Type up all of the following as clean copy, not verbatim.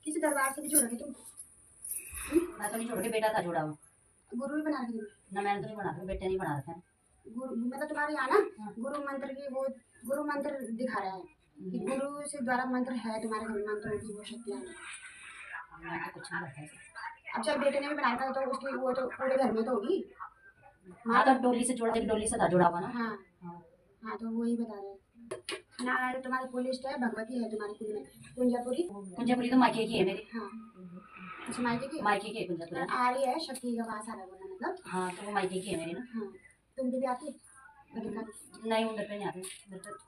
किसी दरबार से भी जोड़ा तुम? मैं तो नहीं छोड़ के बेटा था जोड़ा हुआ। गुरु भी बना रखी तुम? ना मैंने तो नहीं बना रखा, बेटे नहीं बना रखा है। गुरु मतलब तुम्हारे यहाँ ना गुरु मंत्र की वो गुरु मंत्र दिखा रहा है कि गुरु से द्वारा मंत्र है तुम्हारे घर में, मंत्र की वो शक्तियाँ हैं। मैंने तो कुछ नहीं रखा है। अब जब बेटे ने भी बना रखा तो उसकी वो तो पूरे घर में तो होगी। हाँ तो डोली से जोड़ा, डोली से था जुड़ा हुआ ना। हाँ हाँ तो वही बता रहे हैं ना। तुम्हारी पुलिस है, भगवती है तुम्हारी कुल में, कुंजापुरी। कुंजापुरी तो मायके की है मेरी। हाँ अच्छा मायके की? मायके की है कुंजापुरी। आ रही है शक्ति का पास आ रहा है मतलब। हाँ तो वो मायके की है मेरी ना। हाँ तुम भी आती है? नहीं उधर पे नहीं आती,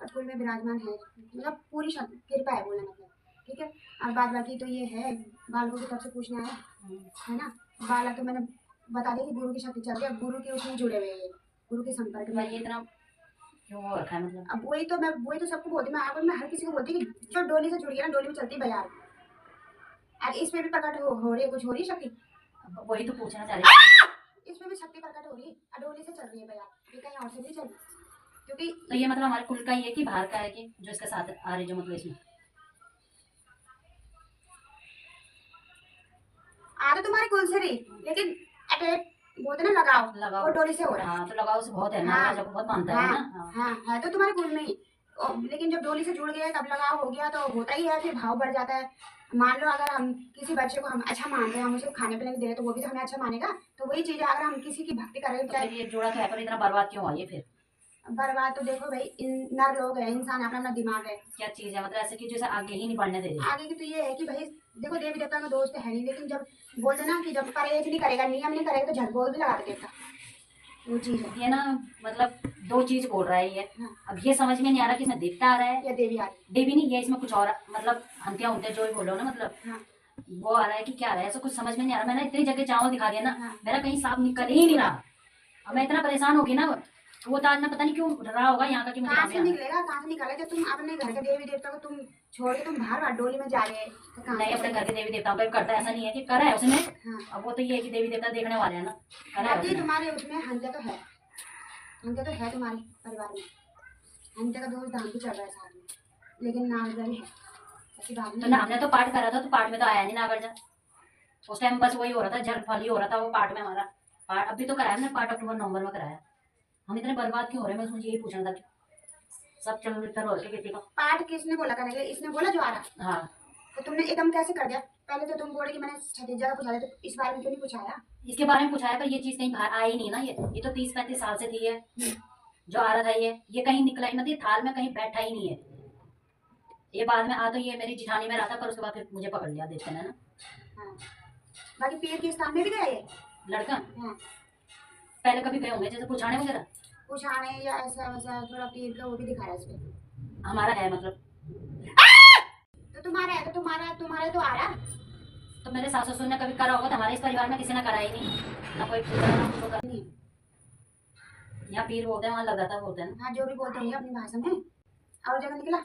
कुल में विराजमान है मतलब पूरी कृपा है बोलना मतलब। ठीक है अब बात बाकी तो ये है, बालकों की तरफ से पूछना है ना। बाला तो मैंने बता दिया कि गुरु की शक्ति चलती है, गुरु के उसमें जुड़े हुए हैं, गुरु के संपर्क में। ये इतना क्यों हो रखा है मतलब? अब वही तो सबको बोलती मैं हर किसी को बोलती कि जो डोली से जुड़ी है ना, डोली में चलती बाजार, और इसमें भी प्रकट हो रही है, कुछ हो रही है शक्ति। वही तो पूछना चाह रही। इसमें भी शक्ति प्रकट हो रही है, डोली से चल रही है बाजार, ये कहीं और से नहीं चल रही। क्योंकि तो ये मतलब हमारे कुल का ही है कि बाहर का है, कि जो इसके साथ आ रही जो मतलब इसमें आ तो तुम्हारे कुल से रही, लेकिन बोलते ना लगाओ वो डोली से हो रहा है। हाँ तो लगाओ से बहुत है ना। हाँ, जब बहुत मानता है ना। हाँ है तो तुम्हारे कुल में ही। लेकिन जब डोली से जुड़ गया तब लगाव हो गया तो होता ही है, फिर भाव बढ़ जाता है। मान लो अगर हम किसी बच्चे को हम अच्छा मान रहे हैं, हम उसे खाने पीने दे रहे तो वो भी तो हमें अच्छा मानेगा। तो वही चीज है, अगर हम किसी की भक्ति करें तो ये जोड़ा तो है, पर इतना बर्बाद क्यों हुआ ये फिर? बर्बाद तो देखो भाई, नर लोग है, इंसान अपना अपना दिमाग है। क्या चीज है मतलब ऐसे कि जैसे आगे ही नहीं बढ़ने दे रही? आगे की तो ये है कि भाई देखो देवी देवता का दोस्त है नहीं, लेकिन जब बोलते ना कि जब परहेज नहीं करेगा, नियम नहीं करेगा तो झट बोल भी लगा देता, वो चीज है। ये ना मतलब दो चीज बोल रहा है ये। हाँ। अब ये समझ में नहीं आ रहा कि इसमें देवता आ रहा है या देवी आ रही है। देवी नहीं, ये इसमें कुछ और मतलब हंतिया उनते जो भी बोलो ना मतलब। हाँ। वो आ रहा है कि क्या आ रहा है, ऐसा कुछ समझ में नहीं आ रहा। मैंने इतनी जगह चावल दिखा दिया ना। हाँ। मेरा कहीं साफ निकल ही नहीं रहा। अब मैं इतना परेशान हो गई ना, वो तो आज मैं पता नहीं क्यों रहा होगा यहाँ का कि मुझे कहाँ से निकलेगा, कहाँ से निकाला? जब तुम अपने घर के देवी देवता को तुम छोड़ के तुम बाहर डोली में जा रहे तो नहीं, अपने घर के देवी देवताओं पे करता है, ऐसा नहीं है कि करा है उसने। हाँ। अब वो तो ये है कि देवी देवता देखने वाले हैं ना, करा है उसने। तुम्हारे उसमें हंत्या तो है, हंत्या तो है तुम्हारे परिवार में, हंत्या का दोष धाम भी चल रहा है साथ में, लेकिन नागजन है ऐसी बात तो हमने तो पाठ करा था, तो पाठ में तो आया नहीं नागरजन। उस टाइम बस वही हो रहा था, जल फल ही हो रहा था वो पाठ में हमारा। पाठ अभी तो कराया हमने, पाठ अक्टूबर नवंबर में कराया। हम इतने बर्बाद क्यों हो रहे हैं, मैं मुझे यही पूछना था। सब चल इधर हो किसी का पाठ किसने बोला करेंगे? इसने बोला जो आ रहा। हाँ तो तुमने एकदम कैसे कर दिया? पहले तो तुम बोले कि मैंने 36 जगह पूछा, तो इस बारे में क्यों नहीं पूछाया? इसके बारे में पूछा है, पर ये चीज कहीं बाहर आई नहीं ना। ये तो 30-35 साल से थी है जो आ रहा था। ये कहीं निकला ही मतलब थाल में कहीं बैठा ही नहीं है। ये बाद में आ तो ये मेरी जिठानी में रहा था, पर उसके बाद फिर मुझे पकड़ लिया देखते हैं ना। हाँ। बाकी पीर के स्थान में भी गया ये लड़का? हाँ। पहले कभी गए होंगे जैसे पुछाने वगैरह? पुछाने या ऐसा वैसा थोड़ा पीर का वो भी दिखा रहा है इसमें। हमारा है मतलब। तो तुम्हारा है तो तुम्हारे तो आ रहा। तो मेरे सास ससुर ने कभी करा होगा, तो हमारे इस परिवार में किसी ने करा ही नहीं ना। कोई पूछा ना कुछ करा नहीं। यहाँ पीर बोलते हैं, वहाँ लगातार बोलते हैं ना। हाँ जो भी बोलते होंगे अपनी भाषा में। और जगह निकला?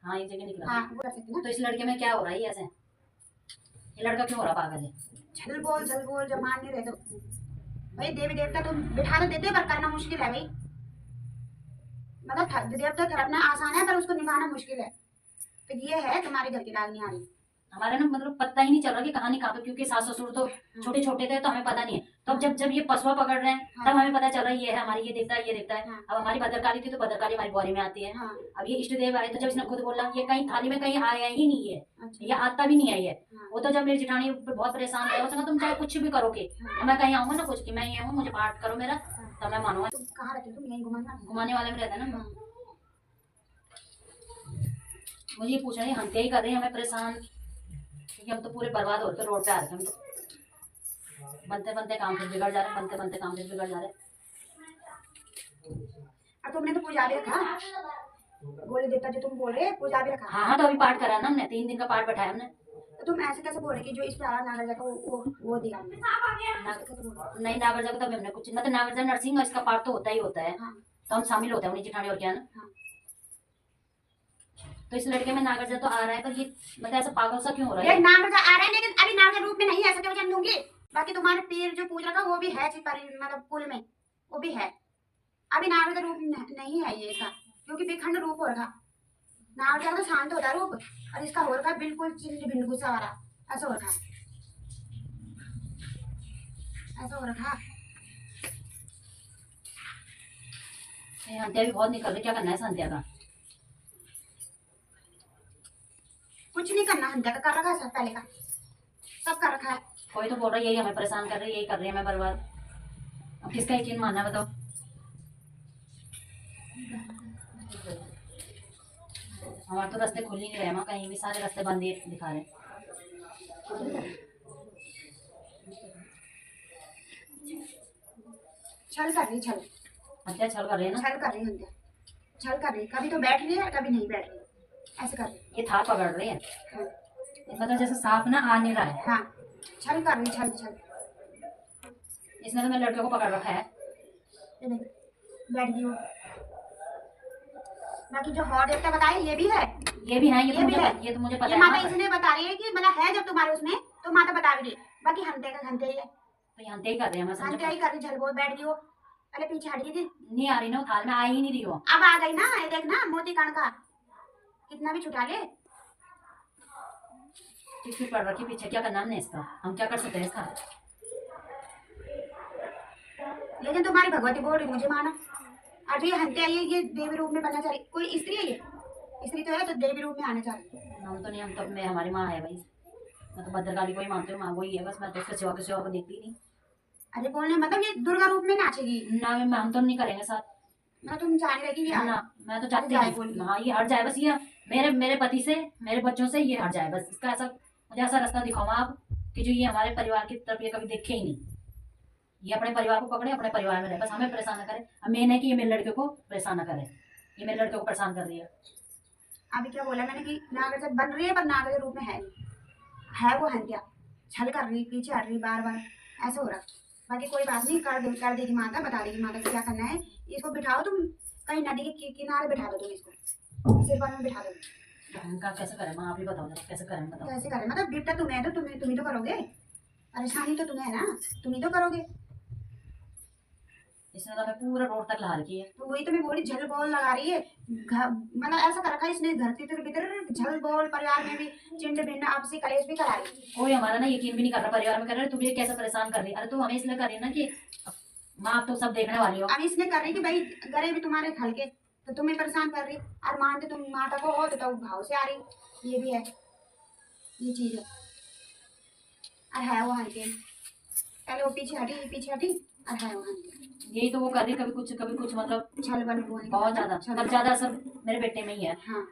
हाँ एक जगह निकला। हाँ वो कर सकते ना। तो इस लड़के में क्या हो रहा है ऐसे? ये लड़का क्यों हो रहा पागल है? झल बोल जब मान नहीं रहे तो भाई देवी देवता तुम बिठा तो देते पर करना मुश्किल है भाई। मतलब देवता थरपना आसान है पर उसको निभाना मुश्किल है। तो ये है तुम्हारे घर की रागनी आ रही। हमारे ना मतलब पता ही नहीं चल रहा कि कहानी कहाँ पे, क्योंकि सास ससुर तो छोटे छोटे थे तो हमें पता नहीं है। तो अब जब ये पशुआ पकड़ रहे हैं तब हमें पता चल रहा है ये है हमारी, ये देवता है, ये देवता है। अब हमारी भद्रकाली थी तो भद्रकाली हमारी बुआरी में आती है। अब ये इष्ट देव आए तो जब इसने खुद बोला ये कहीं थाली में कहीं आया ही नहीं है, ये आता भी नहीं है ये। वो तो जब मेरी जिठानी बहुत परेशान है, उसने तुम चाहे कुछ भी करोगे, मैं कहीं आऊंगा ना कुछ कि मैं ये हूँ, मुझे पाठ करो मेरा, तो मैं मानूंगा। कहाँ रहते तुम? यहीं घुमाने वाले में रहता है ना। मुझे ये पूछ रहे हैं हंते ही कर रहे हैं हमें परेशान, क्योंकि हम तो पूरे बर्बाद हो रहे थे, रोड पे आ रहे थे हम तो। बनते बनते काम फिर बिगड़ जा रहे, बनते बनते काम फिर बिगड़ जा रहे। अब तुमने तो पूजा भी रखा, बोले देवता जो तुम बोल रहे पूजा भी रखा। हाँ तो अभी पाठ करा ना हमने, 3 दिन का पाठ बैठाया हमने। तो तुम ऐसे कैसे बोल रहे कि जो इस प्यारा नागर जाता वो दिया? नहीं नागरजा को तभी हमने कुछ मतलब नागरजा नरसिंह इसका पाठ तो होता ही होता है। तो हम शामिल होते हैं उन्हीं जिठानी और क्या ना। तो इस लड़के में नागरजा तो आ रहा है, पर ये मतलब ऐसा पागल सा क्यों हो रहा है? नागरजा आ रहा है लेकिन अभी नागरजा रूप में नहीं है, ऐसा क्यों जान दूंगी। बाकी तुम्हारे पीर जो पूछ रखा वो भी है मतलब कुल में वो भी है। अभी नागरजा रूप नहीं है ये इसका, क्योंकि विखंड रूप हो रखा। नागरजा तो शांत होता रूप, और इसका हो रखा बिल्कुल चिन्ह भिन्न गुस्सा वाला। ऐसा हो रखा, ऐसा हो रखा। ये हंतिया भी बहुत निकल रही, क्या करना है इस हंतिया का? कुछ नहीं करना, हंतिया का कर रखा है सब पहले का, सब कर रखा है। कोई तो बोल रहा है यही हमें परेशान कर रही है, यही कर रही है हमें बर्बाद। अब किसका यकीन मानना है बताओ? हमारे तो रास्ते खुल ही नहीं रहे माँ, कहीं भी सारे रास्ते बंद ही दिखा रहे हैं। छल कर रही, छल हत्या छल कर रही है ना? छल कर रही हंतिया, छल कर रही, कभी तो बैठ रही है कभी नहीं बैठ रही, ऐसे कर रही। ये थार पकड़ रही है, हाँ, इसमें तो जैसे साफ ना आ नहीं रहा है। हाँ छल कर रही, छल छल। इसने तो मेरे लड़के को पकड़ रखा है। ये देख, बैठ गई वो। बाकी जो हॉट देवता बताए ये भी है, ये भी है, ये ये तो भी है। ये तो मुझे पता ये है माता ना। इसलिए बता रही है कि मतलब है जब तुम्हारे उसमें तो माता बता भी रही है। बाकी हंते का हंते ही है, तो ये हंते ही कर रहे हैं, मैं हंते समझ ही कर रही, झल बोल बैठ गई वो। पहले पीछे हट गई थी, नहीं आ रही ना, वो थाल में आ ही नहीं रही हो। अब आ गई ना। ये देख ना मोती कान का, कितना भी छुटा ले। चिट्ठी पड़ रखी पीछे, क्या करना हमने इसका? हम क्या कर सकते हैं इसका? लेकिन तुम्हारी भगवती बोल रही मुझे माना। और जो ये हंते आई है ये देवी रूप में बनना चाह रही, कोई स्त्री है ये, स्त्री तो है तो देवी रूप में आना चाह रही। हम तो नहीं, हम तो मैं हमारी माँ है भाई। मैं तो भद्रकाली को ही मानती हूँ, माँ वही है बस, मैं तो उसके सिवा किसी और को देखती नहीं। अरे बोलने मतलब ये दुर्गा रूप में नाचेगी ना हम तो नहीं करेंगे साथ। ना, तुम जाने लगी यार। ना मैं तो चाहती जाए हूँ बोली। हाँ ये हट जाए बस, ये मेरे मेरे पति से मेरे बच्चों से ये हट जाए बस। इसका ऐसा मुझे ऐसा रास्ता दिखाओ आप कि जो ये हमारे परिवार की तरफ ये कभी देखे ही नहीं। ये अपने परिवार को पकड़े, अपने परिवार में रहे, बस हमें परेशान ना करे। अब मेन है कि ये मेरे लड़के को परेशान ना करे, ये मेरे लड़के को परेशान कर रही है। अभी क्या बोला मैंने कि नागर से बन रही है पर नागर के रूप में है नहीं, है वो हंतिया। छल कर रही, पीछे हट रही बार बार, ऐसे हो रहा। बाकी कोई बात नहीं, कर देगी माता, बता देगी माता को क्या करना है। इसको बिठाओ तुम कहीं नदी के किनारे, बिठा दो तुम इसको, सिर पर में बिठा दो। उनका कैसे करें माँ, आप ही बताओ जरा, कैसे करें बताओ? कैसे करें मतलब गिफ्ट तुम्हें है तो तुम ही तो करोगे, परेशानी तो तुम्हें है ना, तुम ही तो करोगे। इसने तो हमें पूरा रोड तक ला रखी है। तो वही तो मैं बोली, झल बॉल लगा रही है। मतलब ऐसा कर रखा है इसने, घर के भीतर झल बॉल, परिवार में भी चिंड भिन्न आपसी कलेश भी करा रही है। कोई हमारा ना यकीन भी नहीं कर रहा, परिवार में कर रहे, तुम ये कैसे परेशान कर रही? अरे तू हमें इसलिए कर रही है ना कि माँ आप तो सब देखने वाली हो। अब इसने कर रही कि भाई गरे भी तुम्हारे हल्के तो तुम्हें परेशान कर रही, और मानते तुम माता को हो तो भाव से आ रही, ये भी है, ये चीज है। और है वो हल्के, पहले वो पीछे हटी, पीछे हटी, और है वो हल्के। यही तो वो कर रही, कभी कुछ मतलब छल बन बोलने बहुत ज्यादा, मतलब ज्यादा असर मेरे बेटे में ही है। हाँ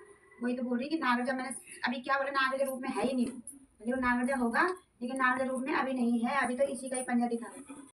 वही तो बोल रही कि नागरजा मैंने अभी क्या बोले, नागर के रूप में है ही नहीं, लेकिन नागरजा होगा, लेकिन नागर रूप में अभी नहीं है, अभी तो इसी का ही पंजा दिखा रहा है।